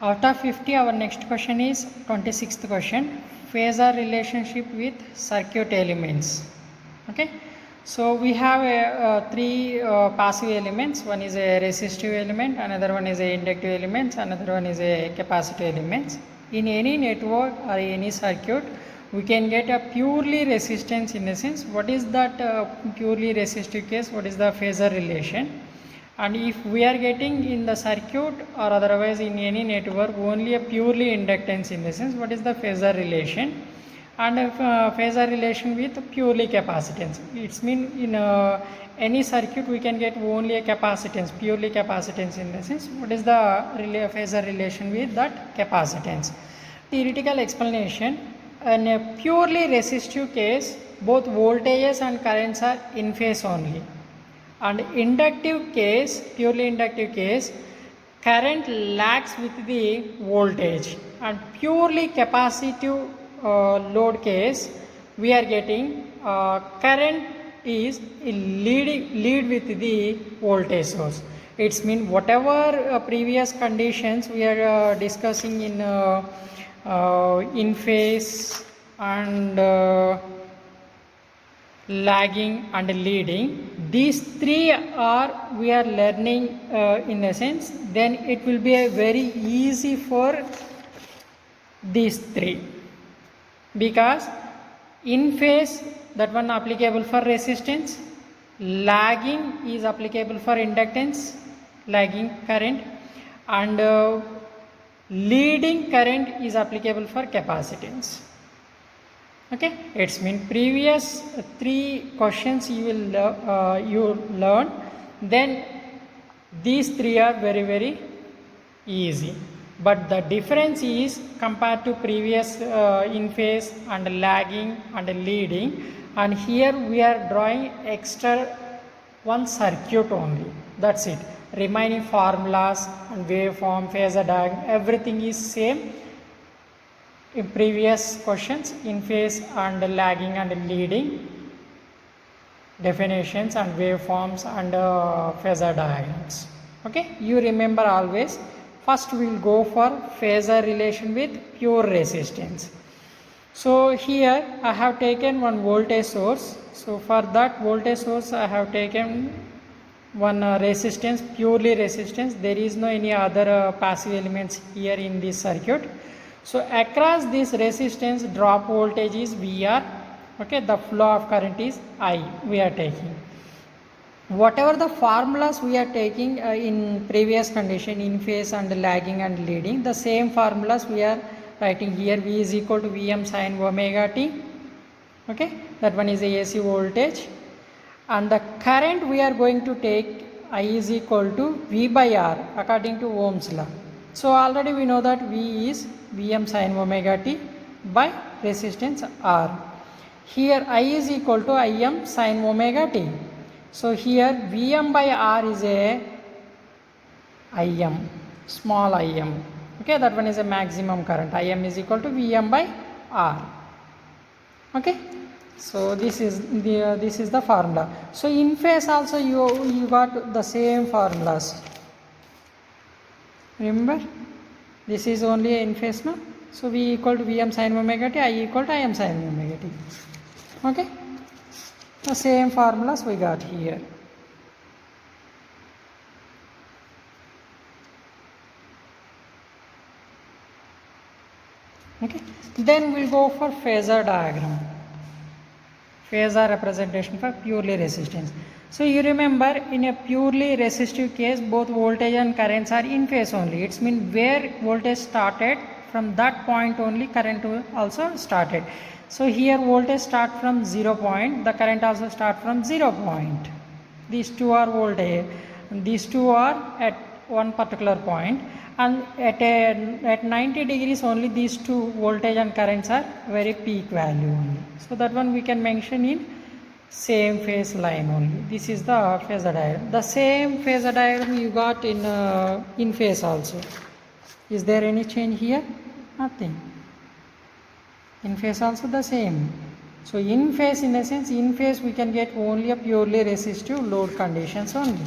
Out of 50, our next question is 26th question, phasor relationship with circuit elements. Okay, so we have three passive elements. One is a resistive element, another one is a inductive element, another one is a capacitive element. In any network or any circuit, we can get a purely resistance in a sense. What is that purely resistive case? What is the phasor relation? And if we are getting in the circuit or otherwise in any network only a purely inductance in the sense, what is the phasor relation? And phasor relation with purely capacitance. It's mean in any circuit we can get only a capacitance, purely capacitance in the sense. What is the phasor relation with that capacitance? Theoretical explanation. In a purely resistive case, both voltages and currents are in phase only. And inductive case, purely inductive case, current lags with the voltage. And purely capacitive load case, we are getting current is lead with the voltage source. It's mean whatever previous conditions we are discussing in phase and lagging and leading, these three are we are learning in a sense, then it will be a very easy for these three, because in phase that one applicable for resistance, lagging is applicable for inductance, lagging current, and leading current is applicable for capacitance. Okay, it's mean previous three questions you will you learn, then these three are very easy. But the difference is compared to previous in phase and lagging and leading, and here we are drawing extra one circuit only. That's it. Remaining formulas and waveform, phasor diagram, everything is same. In previous questions, in phase and lagging and leading, definitions and waveforms and phasor diagrams. Okay, you remember always. First we will go for phasor relation with pure resistance. So here I have taken one voltage source. So for that voltage source I have taken one resistance, purely resistance. There is no any other passive elements here in this circuit. So across this resistance, drop voltage is VR. Okay, the flow of current is I. We are taking whatever the formulas we are taking in previous condition, in phase and lagging and leading, the same formulas we are writing here. V is equal to Vm sin omega t. Okay, that one is the AC voltage, and the current we are going to take I is equal to V by R according to Ohm's law. So already we know that V is Vm sin omega t by resistance R. Here I is equal to Im sin omega t. So here Vm by R is a Im, small Im. Okay, that one is a maximum current. Im is equal to Vm by R. Okay, so this is the formula. So in phase also you got the same formulas. Remember, this is only in phase, no? So V equal to Vm sin omega t, I equal to Im sin omega t. Okay, the same formulas we got here. Okay, then we'll go for phasor diagram, phasor representation for purely resistance. So you remember, in a purely resistive case, both voltage and currents are in phase only. It's mean where voltage started, from that point only current also started. So here voltage start from 0 point, the current also start from 0 point. These two are voltage, these two are at one particular point, and at 90 degrees only these two voltage and currents are very peak value only. So that one we can mention in same phase line only. This is the phasor diagram. The same phasor diagram you got in phase also. Is there any change here? Nothing. In phase also the same. So in phase, in a sense, in phase we can get only a purely resistive load conditions only.